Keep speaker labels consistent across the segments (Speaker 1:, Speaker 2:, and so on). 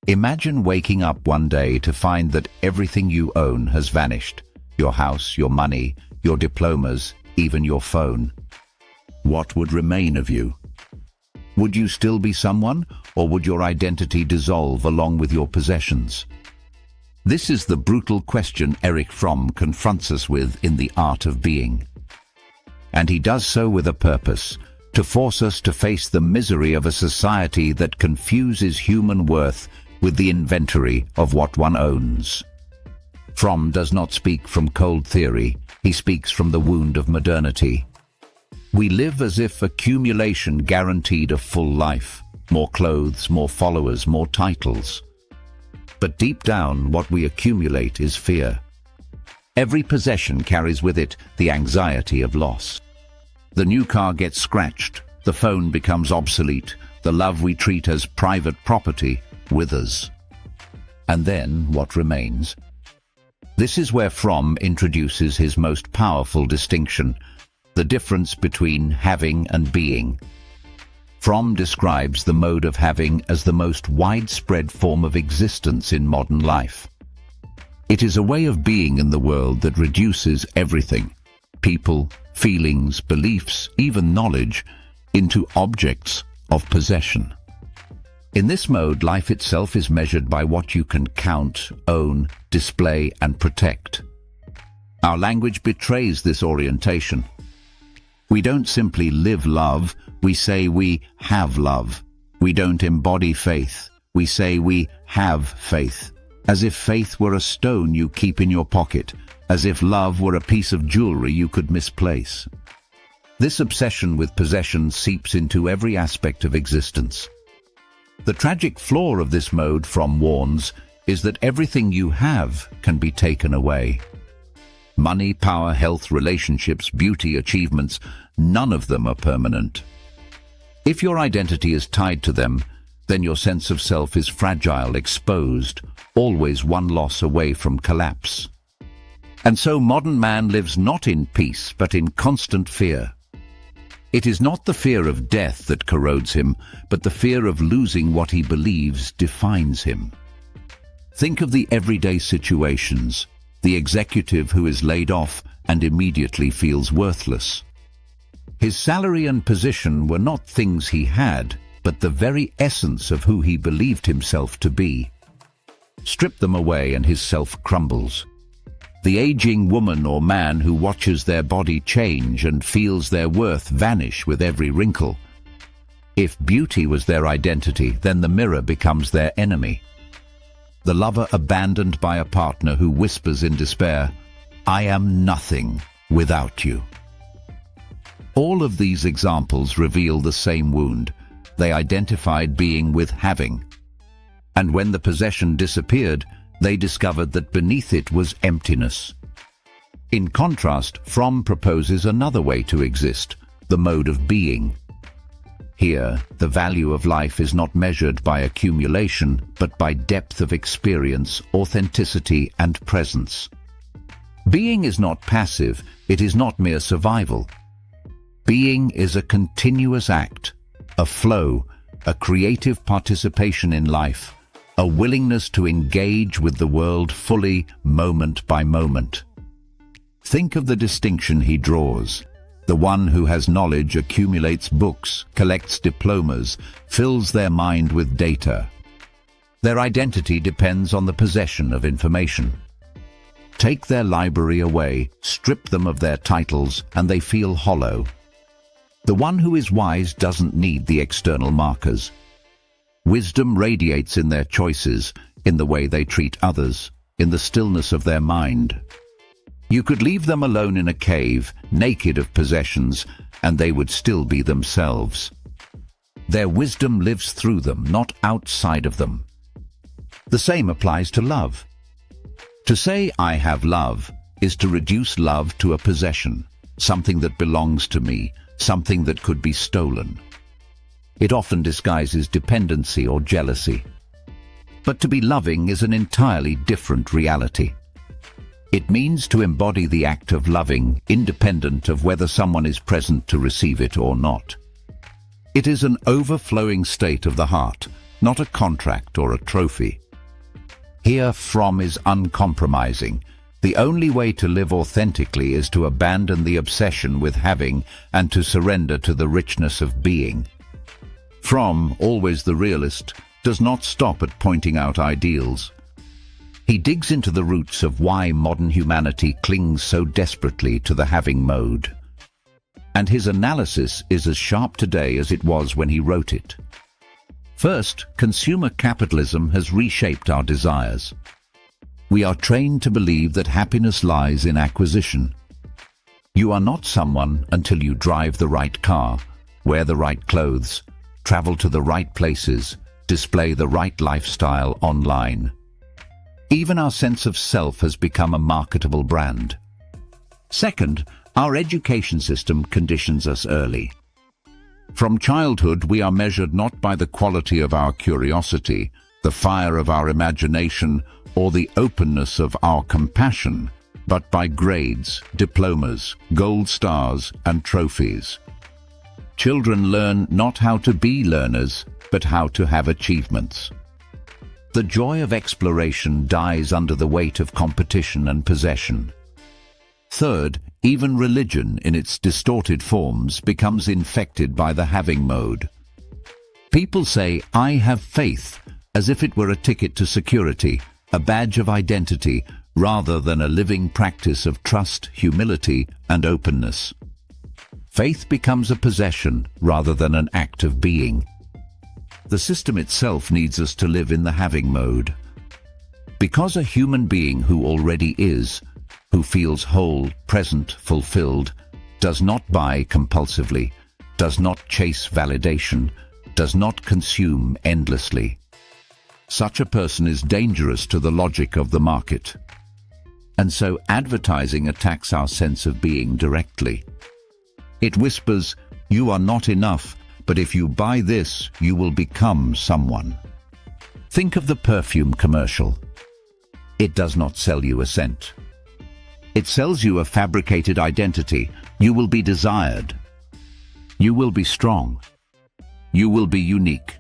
Speaker 1: Imagine waking up one day to find that everything you own has vanished. Your house, your money, your diplomas, even your phone. What would remain of you? Would you still be someone, or would your identity dissolve along with your possessions? This is the brutal question Erich Fromm confronts us with in The Art of Being. And he does so with a purpose, to force us to face the misery of a society that confuses human worth with the inventory of what one owns. Fromm does not speak from cold theory, he speaks from the wound of modernity. We live as if accumulation guaranteed a full life, more clothes, more followers, more titles. But deep down, what we accumulate is fear. Every possession carries with it the anxiety of loss. The new car gets scratched, the phone becomes obsolete, the love we treat as private property withers. And then what remains? This is where Fromm introduces his most powerful distinction, the difference between having and being. Fromm describes the mode of having as the most widespread form of existence in modern life. It is a way of being in the world that reduces everything, people, feelings, beliefs, even knowledge, into objects of possession. In this mode, life itself is measured by what you can count, own, display, and protect. Our language betrays this orientation. We don't simply live love, we say we have love. We don't embody faith, we say we have faith. As if faith were a stone you keep in your pocket, as if love were a piece of jewelry you could misplace. This obsession with possession seeps into every aspect of existence. The tragic flaw of this mode, Fromm warns, is that everything you have can be taken away. Money, power, health, relationships, beauty, achievements, none of them are permanent. If your identity is tied to them, then your sense of self is fragile, exposed, always one loss away from collapse. And so modern man lives not in peace, but in constant fear. It is not the fear of death that corrodes him, but the fear of losing what he believes defines him. Think of the everyday situations, the executive who is laid off and immediately feels worthless. His salary and position were not things he had, but the very essence of who he believed himself to be. Strip them away and his self crumbles. The aging woman or man who watches their body change and feels their worth vanish with every wrinkle. If beauty was their identity, then the mirror becomes their enemy. The lover abandoned by a partner who whispers in despair, "I am nothing without you." All of these examples reveal the same wound. They identified being with having. And when the possession disappeared, they discovered that beneath it was emptiness. In contrast, Fromm proposes another way to exist, the mode of being. Here, the value of life is not measured by accumulation, but by depth of experience, authenticity, and presence. Being is not passive, it is not mere survival. Being is a continuous act, a flow, a creative participation in life, a willingness to engage with the world fully, moment by moment. Think of the distinction he draws. The one who has knowledge accumulates books, collects diplomas, fills their mind with data. Their identity depends on the possession of information. Take their library away, strip them of their titles, and they feel hollow. The one who is wise doesn't need the external markers. Wisdom radiates in their choices, in the way they treat others, in the stillness of their mind. You could leave them alone in a cave, naked of possessions, and they would still be themselves. Their wisdom lives through them, not outside of them. The same applies to love. To say, "I have love," is to reduce love to a possession, something that belongs to me, something that could be stolen. It often disguises dependency or jealousy. But to be loving is an entirely different reality. It means to embody the act of loving, independent of whether someone is present to receive it or not. It is an overflowing state of the heart, not a contract or a trophy. Here, Fromm is uncompromising. The only way to live authentically is to abandon the obsession with having and to surrender to the richness of being. Fromm, always the realist, does not stop at pointing out ideals. He digs into the roots of why modern humanity clings so desperately to the having mode. And his analysis is as sharp today as it was when he wrote it. First, consumer capitalism has reshaped our desires. We are trained to believe that happiness lies in acquisition. You are not someone until you drive the right car, wear the right clothes, travel to the right places, display the right lifestyle online. Even our sense of self has become a marketable brand. Second, our education system conditions us early. From childhood, we are measured not by the quality of our curiosity, the fire of our imagination, or the openness of our compassion, but by grades, diplomas, gold stars, and trophies. Children learn not how to be learners, but how to have achievements. The joy of exploration dies under the weight of competition and possession. Third, even religion in its distorted forms becomes infected by the having mode. People say, "I have faith," as if it were a ticket to security, a badge of identity, rather than a living practice of trust, humility, and openness. Faith becomes a possession rather than an act of being. The system itself needs us to live in the having mode. Because a human being who already is, who feels whole, present, fulfilled, does not buy compulsively, does not chase validation, does not consume endlessly. Such a person is dangerous to the logic of the market. And so advertising attacks our sense of being directly. It whispers, "You are not enough, but if you buy this, you will become someone." Think of the perfume commercial. It does not sell you a scent. It sells you a fabricated identity. You will be desired. You will be strong. You will be unique.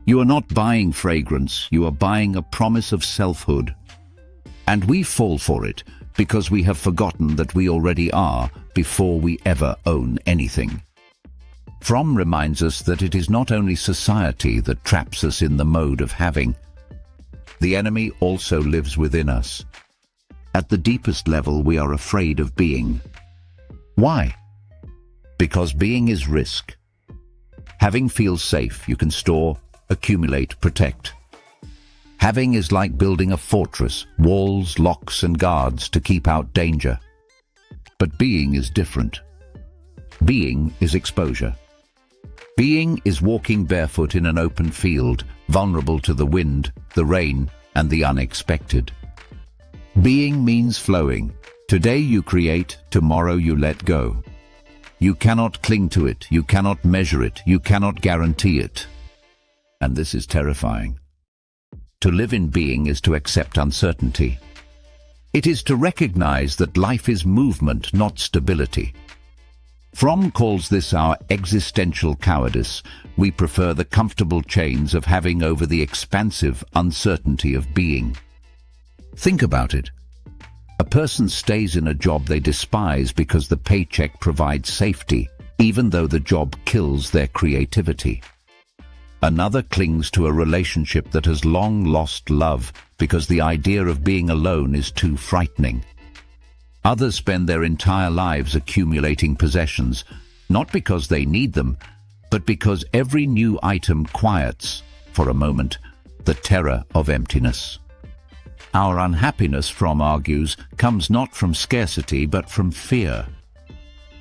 Speaker 1: You are not buying fragrance, you are buying a promise of selfhood. And we fall for it because we have forgotten that we already are before we ever own anything. Fromm reminds us that it is not only society that traps us in the mode of having. The enemy also lives within us. At the deepest level, we are afraid of being. Why? Because being is risk. Having feels safe. You can store, accumulate, protect. Having is like building a fortress, walls, locks, and guards to keep out danger. But being is different. Being is exposure. Being is walking barefoot in an open field, vulnerable to the wind, the rain, and the unexpected. Being means flowing. Today you create, tomorrow you let go. You cannot cling to it, you cannot measure it, you cannot guarantee it. And this is terrifying. To live in being is to accept uncertainty. It is to recognize that life is movement, not stability. Fromm calls this our existential cowardice. We prefer the comfortable chains of having over the expansive uncertainty of being. Think about it. A person stays in a job they despise because the paycheck provides safety, even though the job kills their creativity. Another clings to a relationship that has long lost love because the idea of being alone is too frightening. Others spend their entire lives accumulating possessions, not because they need them, but because every new item quiets, for a moment, the terror of emptiness. Our unhappiness, Fromm argues, comes not from scarcity but from fear.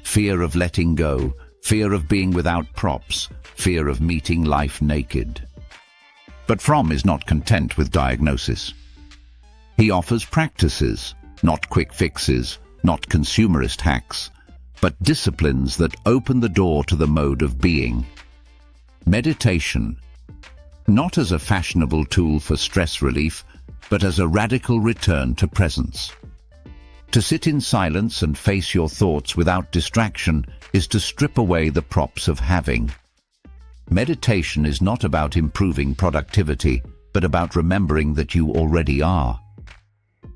Speaker 1: Fear of letting go, fear of being without props, fear of meeting life naked. But Fromm is not content with diagnosis. He offers practices, not quick fixes, not consumerist hacks, but disciplines that open the door to the mode of being. Meditation, not as a fashionable tool for stress relief, but as a radical return to presence. To sit in silence and face your thoughts without distraction is to strip away the props of having. Meditation is not about improving productivity, but about remembering that you already are.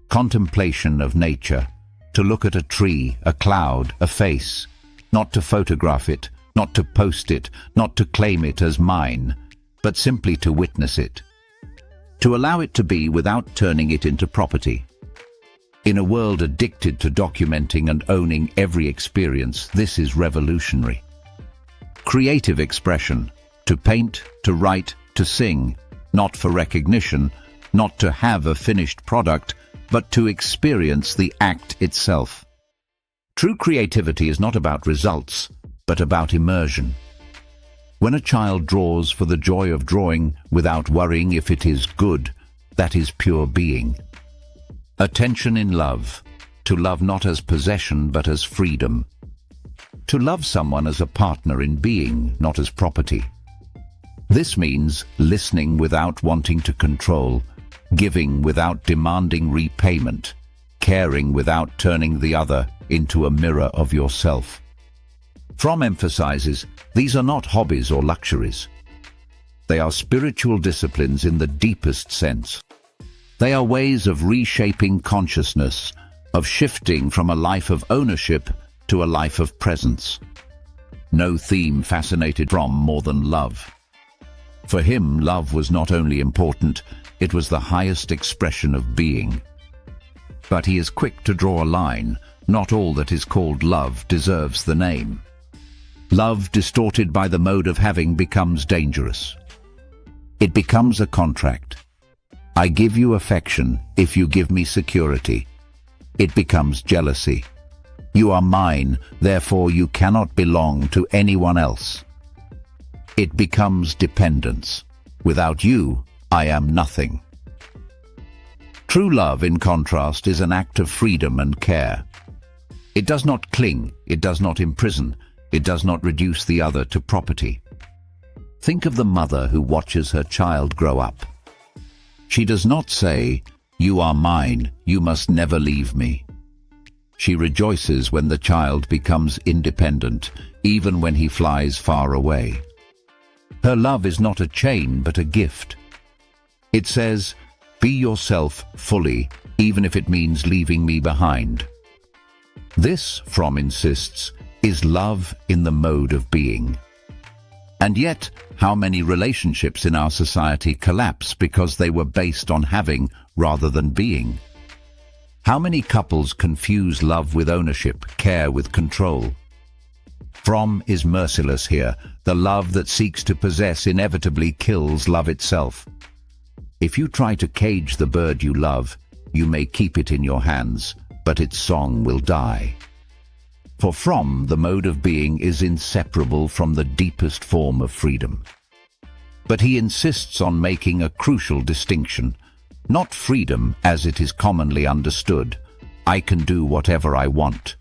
Speaker 1: Contemplation of nature, to look at a tree, a cloud, a face, not to photograph it, not to post it, not to claim it as mine, but simply to witness it. To allow it to be without turning it into property. In a world addicted to documenting and owning every experience, this is revolutionary. Creative expression, to paint, to write, to sing, not for recognition, not to have a finished product, but to experience the act itself. True creativity is not about results, but about immersion. When a child draws for the joy of drawing without worrying if it is good, that is pure being. Attention in love, to love not as possession but as freedom. To love someone as a partner in being, not as property. This means listening without wanting to control, giving without demanding repayment, caring without turning the other into a mirror of yourself. Fromm emphasizes these are not hobbies or luxuries. They are spiritual disciplines in the deepest sense. They are ways of reshaping consciousness, of shifting from a life of ownership to a life of presence. No theme fascinated Fromm more than love. For him, love was not only important, it was the highest expression of being. But he is quick to draw a line. Not all that is called love deserves the name. Love distorted by the mode of having becomes dangerous. It becomes a contract. I give you affection if you give me security. It becomes jealousy. You are mine, therefore you cannot belong to anyone else. It becomes dependence. Without you, I am nothing. True love, in contrast, is an act of freedom and care. It does not cling, it does not imprison, it does not reduce the other to property. Think of the mother who watches her child grow up. She does not say, "You are mine, you must never leave me." She rejoices when the child becomes independent, even when he flies far away. Her love is not a chain, but a gift. It says, "Be yourself fully, even if it means leaving me behind." This, Fromm insists, is love in the mode of being. And yet, how many relationships in our society collapse because they were based on having rather than being? How many couples confuse love with ownership, care with control? Fromm is merciless here. The love that seeks to possess inevitably kills love itself. If you try to cage the bird you love, you may keep it in your hands, but its song will die. For Fromm, the mode of being is inseparable from the deepest form of freedom. But he insists on making a crucial distinction. Not freedom as it is commonly understood, I can do whatever I want,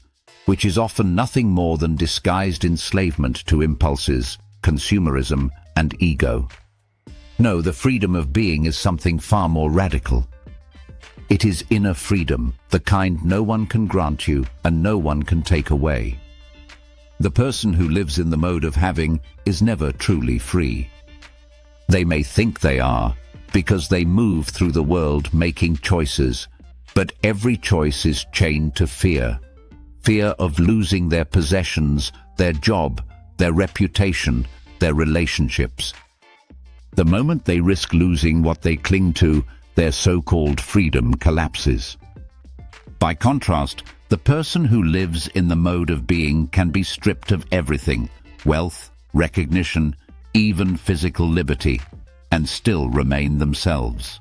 Speaker 1: which is often nothing more than disguised enslavement to impulses, consumerism, and ego. No, the freedom of being is something far more radical. It is inner freedom, the kind no one can grant you and no one can take away. The person who lives in the mode of having is never truly free. They may think they are, because they move through the world making choices, but every choice is chained to fear. Fear of losing their possessions, their job, their reputation, their relationships. The moment they risk losing what they cling to, their so-called freedom collapses. By contrast, the person who lives in the mode of being can be stripped of everything, wealth, recognition, even physical liberty, and still remain themselves.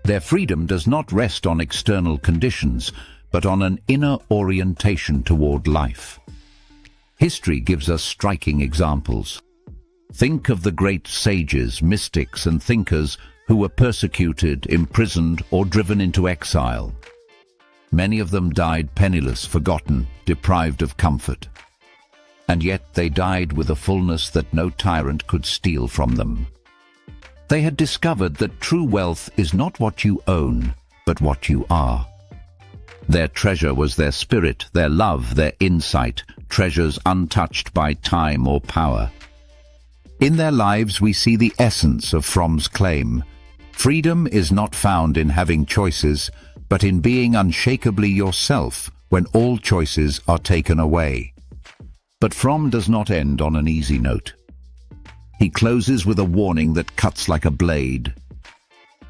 Speaker 1: Their freedom does not rest on external conditions, but on an inner orientation toward life. History gives us striking examples. Think of the great sages, mystics, and thinkers who were persecuted, imprisoned, or driven into exile. Many of them died penniless, forgotten, deprived of comfort. And yet they died with a fullness that no tyrant could steal from them. They had discovered that true wealth is not what you own, but what you are. Their treasure was their spirit, their love, their insight, treasures untouched by time or power. In their lives we see the essence of Fromm's claim. Freedom is not found in having choices, but in being unshakably yourself when all choices are taken away. But Fromm does not end on an easy note. He closes with a warning that cuts like a blade.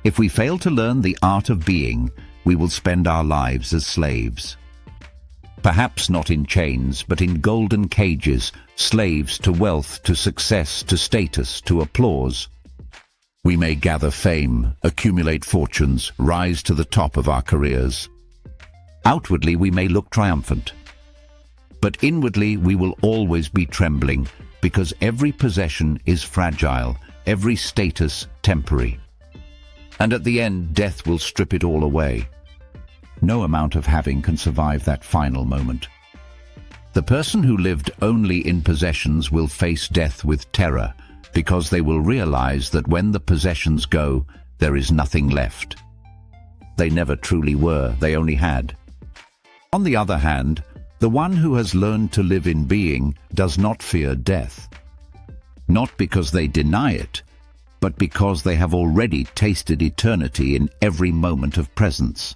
Speaker 1: If we fail to learn the art of being, we will spend our lives as slaves. Perhaps not in chains, but in golden cages, slaves to wealth, to success, to status, to applause. We may gather fame, accumulate fortunes, rise to the top of our careers. Outwardly we may look triumphant, but inwardly we will always be trembling, because every possession is fragile, every status temporary. And at the end, death will strip it all away. No amount of having can survive that final moment. The person who lived only in possessions will face death with terror, because they will realize that when the possessions go, there is nothing left. They never truly were, they only had. On the other hand, the one who has learned to live in being does not fear death. Not because they deny it, but because they have already tasted eternity in every moment of presence.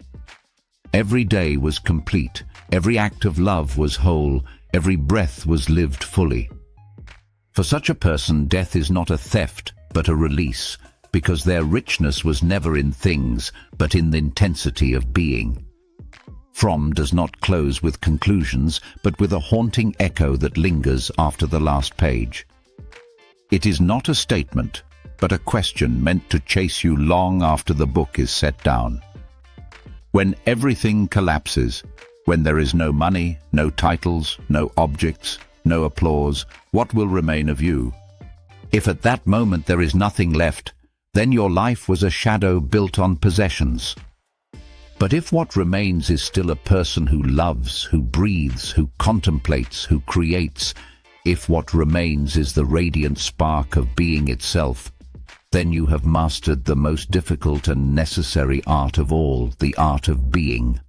Speaker 1: Every day was complete, every act of love was whole, every breath was lived fully. For such a person, death is not a theft, but a release, because their richness was never in things, but in the intensity of being. Fromm does not close with conclusions, but with a haunting echo that lingers after the last page. It is not a statement, but a question meant to chase you long after the book is set down. When everything collapses, when there is no money, no titles, no objects, no applause, what will remain of you? If at that moment there is nothing left, then your life was a shadow built on possessions. But if what remains is still a person who loves, who breathes, who contemplates, who creates, if what remains is the radiant spark of being itself, then you have mastered the most difficult and necessary art of all, the art of being.